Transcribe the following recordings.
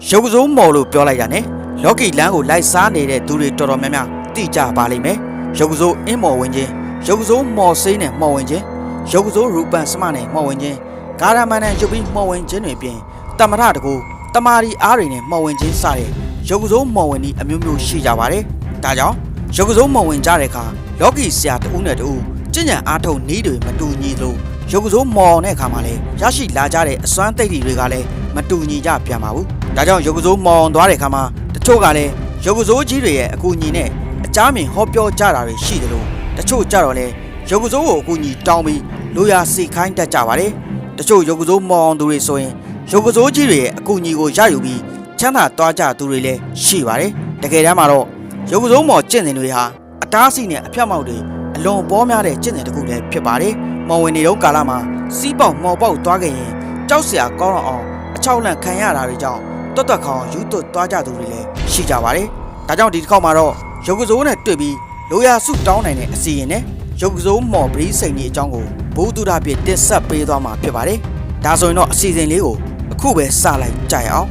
ရုပ်စိုးမော်လို့ပြောလိုက်တာနဲ့လော်ကီလန်းကိုလိုက်စားနေတဲ့သူတွေတော်တော်များများသိကြပါလိမ့်မယ်ရုပ်စိုးအင်းမော်ဝင်ခြင်းရုပ်စိုးမော်စိမ်းနဲ့မော်ဝင်ခြင်းရုပ်စိုးရူပန်စမနဲ့မော်ဝင်ခြင်းဂါရမန်နဲ့ရုပ်ပြီးမော်ဝင်ခြင်းတွေပြင်တမရတကူတမာရီအားတွေနဲ့မော်ဝင်ခြင်းစတဲ့ရုပ်စိုးမော်ဝင်ဤအမျိုးမျိုးရှိကြပါတယ်ဒါကြောင့်ရုပ်စိုးမော်ဝင်ကြတဲ့အခါလော်ကီဆရာတဦးနဲ့တဦးကျင့်ကြံအားထုတ်နည်းတွေမတူညီလို့ရုပ်စိုးမော်တဲ့အခါမှာလည်းရရှိလာကြတဲ့အစွမ်းသိတိတွေကလည်းမတူညီကြပြန်ပါဘူးဒါကြောင့်ရုပ်စိုးမော်သွားတဲ့အခါမှာတချို့ကလည်းရုပ်စိုးကြီးတွေရဲ့အကူအညီနဲ့အကြမ်းမြင်ဟောပြောကြတာတွေရှိတယ်လို့တချို့ကြတော့လဲရုပ်စိုးကိုအကူအညီတောင်းပြီးလိုရာစီခိုင်းတတ်ကြပါတယ်တချို့ရုပ်စိုးမော်သူတွေဆိုရင်ရုပ်စိုးကြီးတွေရဲ့အကူအညီကိုရယူပြီးချမ်းသာသွားကြသူတွေလည်းရှိပါတယ်တကယ်တမ်းမှာတော့ရုပ်စိုးမော်ကျင့်စဉ်တွေဟာအတားအဆီးနဲ့အဖြတ်မောက်တွေအလွန်ပေါ်များတဲ့ကျင့်စဉ်တစ်ခုလည်းဖြစ်ပါတယ်မော်ဝင်နေတော့ကာလမှာစီးပေါက်မော်ပေါက်သွားခဲ့ရင်ကြောက်စရာကောင်းတော့အောင်အချောက်လန့်ခံရတာတွေကြောင့်တွတ်တွတ်ခေါင်ယူသွတ်သွားကြသူတွေလည်းရှိကြပါတယ်ဒါကြောင့်ဒီတစ်ခေါက်မှာတော့ရုပ်စိုးနဲ့တွေ့ပြီးလိုရာစုတောင်းနိုင်တဲ့အစီရင်နဲ့ရုပ်စိုးမော်ပရိစိန်ကြီးအကြောင်းကိုဘုသူဒပြည့်တင်ဆက်ပေးသွားမှာဖြစ်ပါတယ်ဒါဆိုရင်တော့အစီအစဉ်လေးကိုအခုပဲစလိုက်ကြရအောင်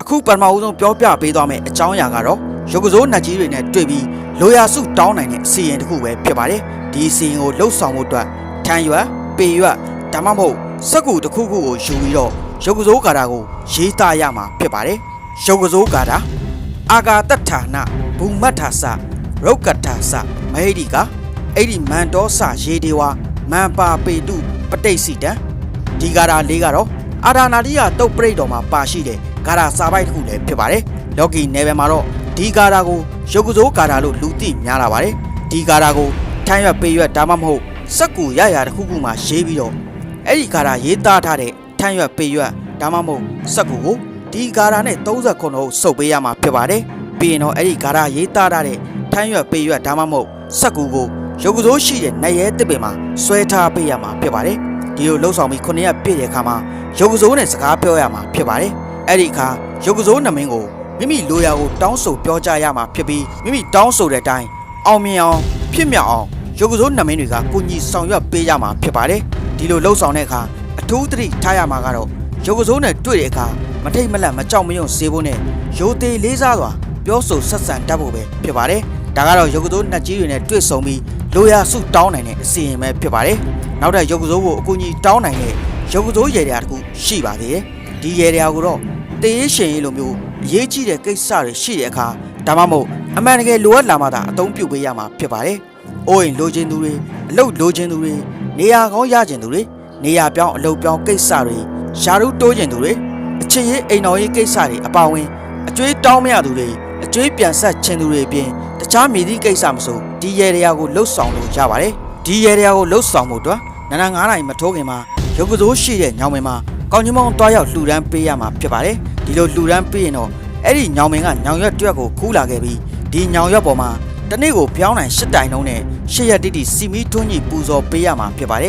အခုပထမဦးဆုံးပြောပြပေးသွားမယ့်အကြောင်းအရာကတော့ရုပ်စိုးနတ်ကြီးတွေနဲ့တွေ့ပြီးလိုရာစုတောင်းနိုင်တဲ့အစီရင်တစ်ခုပဲဖြစ်ပါတယ်ဒီအစီရင်ကိုလှုပ်ဆောင်မှုအတွက်ထန်ရွက်ပေရွက်ဒါမှမဟုတ်စက္ကူတစ်ခုခုကိုယူပြီးတော့ရုပ်စိုးကာတာကိုရေးသားရမှာဖြစ်ပါတယ်ရုပ်စိုးကာတာအာဂါတထာနဘူမတ္ထာစရုပ်ကထာစမဟိတိကအဲ့ဒီမန်တော်စရေဒီဝါမန်ပါပေတုပဋိစီတံဒီကာတာလေးကတော့အာဒါနာတိယတုတ်ပရိတ်တော်မှာပါရှိတဲ့ကာတာစာပိုက်တစ်ခုလည်းဖြစ်ပါတယ်လော်ကီနယ်ပယ်မှာတော့ဒီကာတာကိုရုပ်စိုးကာတာလို့လူသိများလာပါတယ်ဒီကာတာကိုထမ်းရွက်ပေရွက်ဒါမှမဟုတ်စက်ကူရရတစ်ခုခုမှာရေးပြီးတော့အဲ့ဒီကာတာရေးသားထားတဲ့ထမ်းရွက်ပေရွက်ဒါမှမဟုတ်စက်ကူကိုဒီကာတာနဲ့39ခုစုပ်ပေးရမှာဖြစ်ပါတယ်ပြီးရင်တော့အဲ့ဒီကာတာရေးသားထားတဲ့ထမ်းရွက်ပေရွက်ဒါမှမဟုတ်စက်ကူကိုရုပ်စိုးရှိတဲ့နရဲတစ်ပင်မှာဆွဲထားပေးရမှာဖြစ်ပါတယ်ဒီလိုလှုပ်ဆောင်ပြီး9ရက်ပြည့်တဲ့အခါမှာရုပ်စိုးနဲ့စကားပြောရမှာဖြစ်ပါတယ်အဲ့ဒီအခါရုပ်စိုးနမင်းကိုမိမိလိုရာကိုတောင်းဆိုပြောကြရမှာဖြစ်ပြီးမိမိတောင်းဆိုတဲ့အတိုင်းအောင်မြင်အောင်ဖြစ်မြောက်အောင်ရုပ်စိုးနမင်းတွေကကိုကြီးဆောင်ရွက်ပေးရမှာဖြစ်ပါတယ်ဒီလိုလှုပ်ဆောင်တဲ့အခါအထူးသတိထားရမှာကတော့ရုပ်စိုးနဲ့တွေ့တဲ့အခါမထိတ်မလန့်မကြောက်မရွံ့စေဖို့နဲ့ရိုသေလေးစားစွာပြောဆိုဆက်ဆံတတ်ဖို့ပဲဖြစ်ပါတယ်ဒါကတော့ရုပ်စိုးနှက်ကြီးတွေနဲ့တွေ့ဆုံပြီးလိုရာစုတောင်းနိုင်တဲ့အစီအစဉ်ပဲဖြစ်ပါတယ်နောက်ထပ်ရုပ်စိုးကိုအကူအညီတောင်းနိုင်တဲ့ရုပ်စိုးရေတရားတစ်ခုရှိပါသေးတယ်ဒီရေတရားကိုတော့တေးရှင်ရေးလိုမျိုးအရေးကြီးတဲ့ကိစ္စတွေရှိတဲ့အခါဒါမှမဟုတ်အမှန်တကယ်လိုအပ်လာမှသာအသုံးပြုပေးရမှာဖြစ်ပါတယ်။အိုးရင်လိုချင်သူတွေအလုပ်လိုချင်သူတွေနေရာကောင်းရချင်သူတွေနေရာပြောင်းအလုပ်ပြောင်းကိစ္စတွေရှားရုတိုးချင်သူတွေအချစ်ရေးအိမ်တော်ရေးကိစ္စတွေအပါအဝင်အကျွေးတောင်းမရသူတွေအကျွေးပြန်ဆက်ချင်သူတွေအပြင်တခြားမြည်သည့်ကိစ္စမဆိုဒီရေတရားကိုလှုပ်ဆောင်လို့ရပါတယ်။ဒီရေတရားကိုလှုပ်ဆောင်မှုအတွက်နာနာ9နိုင်မထိုးခင်မှာရုပ်ကစိုးရှိတဲ့ညောင်မင်းမှာကောင်းကြီးမောင်းတွားရောက်လှူဒန်းပေးရမှာဖြစ်ပါတယ်ဒီလိုလှူဒန်းပေးရင်တော့အဲ့ဒီညောင်မင်းကညောင်ရွက်တွက်ကိုခူးလာခဲ့ပြီးဒီညောင်ရွက်ပေါ်မှာတနေ့ကိုပြောင်းနိုင်8တိုင်နှုန်းနဲ့8ရက်တိတိစီမီထွန်းကြီးပူဇော်ပေးရမှာဖြစ်ပါတယ်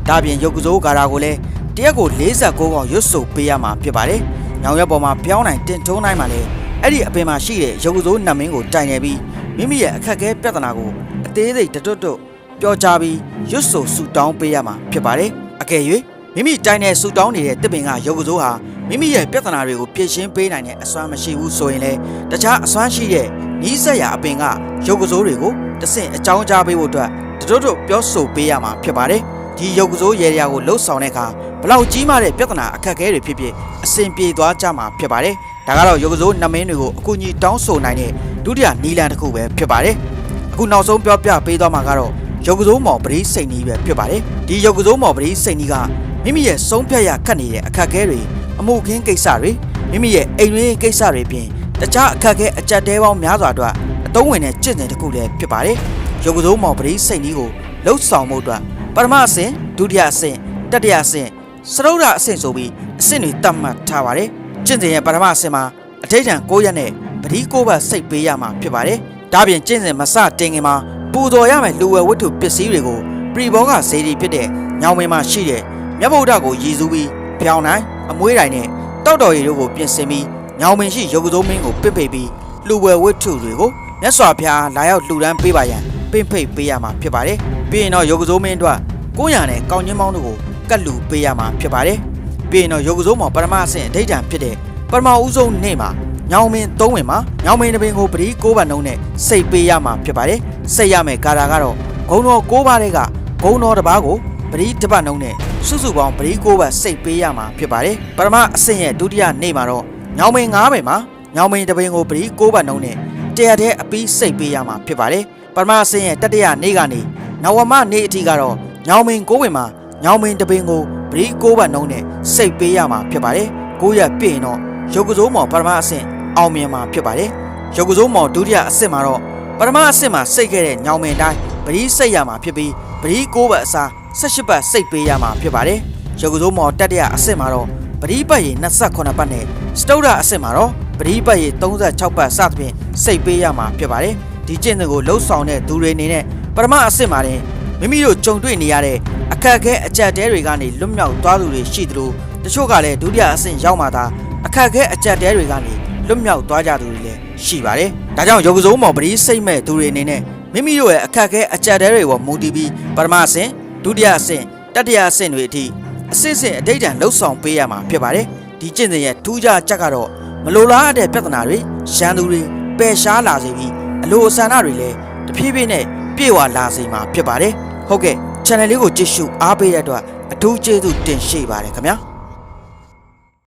ဒါပြင်ရုပ်ကစိုးကာတာကိုလည်းတရက်ကို49កောင်ရွတ်ဆိုပေးရမှာဖြစ်ပါတယ်ညောင်ရွက်ပေါ်မှာပြောင်းနိုင်တင်ထုံးနိုင်မှာလေအဲ့ဒီအပင်မှာရှိတဲ့ရုပ်ကစိုးနတ်မင်းကိုတိုင်နေပြီးမိမိရဲ့အခက်အခဲပြဿနာကိုအသေးစိတ်တွတ်ပြောကြပြီးရွတ်ဆိုဆူတောင်းပေးရမှာဖြစ်ပါတယ်အကယ်၍မိမိတိုင်တဲ့ဆူတောင်းနေတဲ့တစ်ပင်ကရုပ်ကစိုးဟာမိမိရဲ့ပြဿနာတွေကိုဖြေရှင်းပေးနိုင်တဲ့အစွမ်းမရှိဘူးဆိုရင်လည်းတခြားအစွမ်းရှိတဲ့နီးစပ်ရာအပင်ကရုပ်ကစိုးတွေကိုတဆင့်အကြောင်းကြားပေးဖို့အတွက်တို့ပြောဆိုပေးရမှာဖြစ်ပါတယ်ဒီရုပ်ကစိုးရေရာကိုလှုပ်ဆောင်တဲ့အခါဘလောက်ကြီးမားတဲ့ပြဿနာအခက်အခဲတွေဖြစ်ဖြစ်အဆင်ပြေသွားကြမှာဖြစ်ပါတယ်ဒါကတော့ရုပ်ကစိုးနမင်းတွေကိုအကူအညီတောင်းဆိုနိုင်တဲ့ဒုတိယနီလန်တစ်ခုပဲဖြစ်ပါတယ်အခုနောက်ဆုံးပြောပြပေးသွားမှာကတော့ရုပ်ကစိုးမော်ပရိစိန်ကြီးပဲဖြစ်ပါတယ်ဒီရုပ်ကစိုးမော်ပရိစိန်ကြီးကမိမိရဲ့ဆုံးဖြတ်ရခတ်နေတဲ့အခက်အခဲတွေအမှုခင်းကိစ္စတွေမိမိရဲ့အိမ်တွင်းကိစ္စတွေပြင်တခြားအခက်အခဲအကြက်တဲပေါင်းများစွာအတွက်အသုံးဝင်တဲ့ကျင့်စဉ်တစ်ခုလည်းဖြစ်ပါတယ်ရုပ်ကစိုးမော်ပရိစိန်ကြီးကိုလှုပ်ဆောင်မှုအတွက်ပထမအဆင့်ဒုတိယအဆင့်တတိယအဆင့်စရုဒ္ဓအဆင့်ဆိုပြီးအဆင့်တွေသတ်မှတ်ထားပါတယ်ကျင့်စဉ်ရဲ့ပထမအဆင့်မှာအထိတ်တန်9ရက်နဲ့ပတိ9ဘတ်စိတ်ပေးရမှာဖြစ်ပါတယ်ဒါပြင်ကျင့်စဉ်မစတင်ခင်မှာပူဇော်ရမယ်လူဝယ်ဝတ္ထုပစ္စည်းတွေကိုပရိဘောဂဇေဒီဖြစ်တဲ့ညောင်မင်းမှာရှိတဲ့မြတ်ဗုဒ္ဓကိုရည်စူးပြီးဖျောင်းနိုင်အမွှေးတိုင်းနဲ့တောက်တော်ရည်တို့ကိုပြင်ဆင်ပြီးညောင်မင်းရှိရုပ်ကစိုးမင်းကိုပင့်ဖိတ်ပြီးလူဝယ်ဝတ္ထုတွေကိုမြတ်စွာဘုရားလာရောက်လှူဒန်းပေးပါရန်ပင့်ဖိတ်ပေးရမှာဖြစ်ပါတယ်ပြီးရင်တော့ရုပ်ကစိုးမင်းတို့900နဲ့ကောင်းချင်းမောင်းတို့ကို ကတ်လူပေးရမှာဖြစ်ပါတယ်ပြီးရင်တော့ရုပ်ကစိုးမော်ပထမအဆင့်အဓိဋ္ဌာန်ဖြစ်တဲ့ပထမဦးဆုံးနေ့မှာညောင်မင်း3ဝင်မှာညောင်မင်းတပင်ကိုပတိ6ပါနှုံးနဲ့စိတ်ပေးရမှာဖြစ်ပါတယ်စိတ်ရမယ်ကာတာကတော့ဂုံတော်6ပါးတွေကဂုံတော်တစ်ပါးကိုပတိတစ်ပတ်နှုံးနဲ့စုစုပေါင်းပတိ6ပါစိတ်ပေးရမှာဖြစ်ပါတယ်ပထမအဆင့်ရဲ့ဒုတိယနေ့မှာတော့ညောင်မင်း9ပင်မှာညောင်မင်းတပင်ကိုပတိ6ပါနှုံးနဲ့တရားတဲ့အပီးစိတ်ပေးရမှာဖြစ်ပါတယ်ပထမအဆင့်ရဲ့တတိယနေ့ကနေနဝမနေ့အထိကတော့ညောင်မင်း9ပင်မှာညောင်မင်းတပင်ကိုပတိ6ပါနှုံးနဲ့စိတ်ပေးရမှာဖြစ်ပါတယ်9ရက်ပြည့်ရင်တော့ရုပ်ကစိုးမော်ပထမအဆင့်အောင်မြင်မှာဖြစ်ပါတယ်ရုပ်ကစိုးမော်ဒုတိယအဆင့်မှာတော့ပထမအဆင့်မှာစိတ်ခဲ့တဲ့ညောင်မင်းတိုင်းပတိစိတ်ရမှာဖြစ်ပြီးပတိ6ပတ်အစား18ပတ်စိတ်ပေးရမှာဖြစ်ပါတယ်ရုပ်ကစိုးမော်တတိယအဆင့်မှာတော့ပတိပတ်ရေ28ပတ်နဲ့စတုဒ္ဓအဆင့်မှာတော့ပတိပတ်ရေ36ပတ်စသဖြင့်စိတ်ပေးရမှာဖြစ်ပါတယ်ဒီကျင့်စဉ်ကိုလှုပ်ဆောင်တဲ့သူတွေအနေနဲ့ပထမအဆင့်မှာတင်မိမိတို့ကြုံတွေ့နေရတဲ့အခက်အခဲအကျပ်တဲတွေကနေလွတ်မြောက်သွားသူတွေရှိသလိုတချို့ကလည်းဒုတိယအဆင့်ရောက်မှသာအခက်အခဲအကျပ်တဲတွေကနေလွတ်မြောက်သွားကြသူတွေလည်းရှိပါတယ်ဒါကြောင့်ရုပ်ကစိုးမော်ပတိစိတ်မဲ့သူတွေအနေနဲ့မိမိတို့ရဲ့အခက်အခဲအကျပ်တဲတွေပေါ်မူတည်ပြီးပထမအဆင့်ဒုတိယအဆင့်တတိယအဆင့်တွေအထိအစစ်စစ်အဓိဋ္ဌာန်လှုပ်ဆောင်ပေးရမှာဖြစ်ပါတယ်ဒီကျင့်စဉ်ရဲ့ထူးခြားချက်ကတော့မလိုလားတဲ့ပြဿနာတွေရန်သူတွေပယ်ရှားလာစေပြီးအလိုအဆန္ဒတွေလည်းတဖြည်းဖြည်းနဲ့ပြေဝလာစေမှာဖြစ်ပါတယ်ဟုတ်ကဲ့ channel လေးကိုကြည့်ရှုအားပေးတဲ့အတွက်အထူးကျေးဇူးတင်ရှိပါတယ်ခင်ဗျာ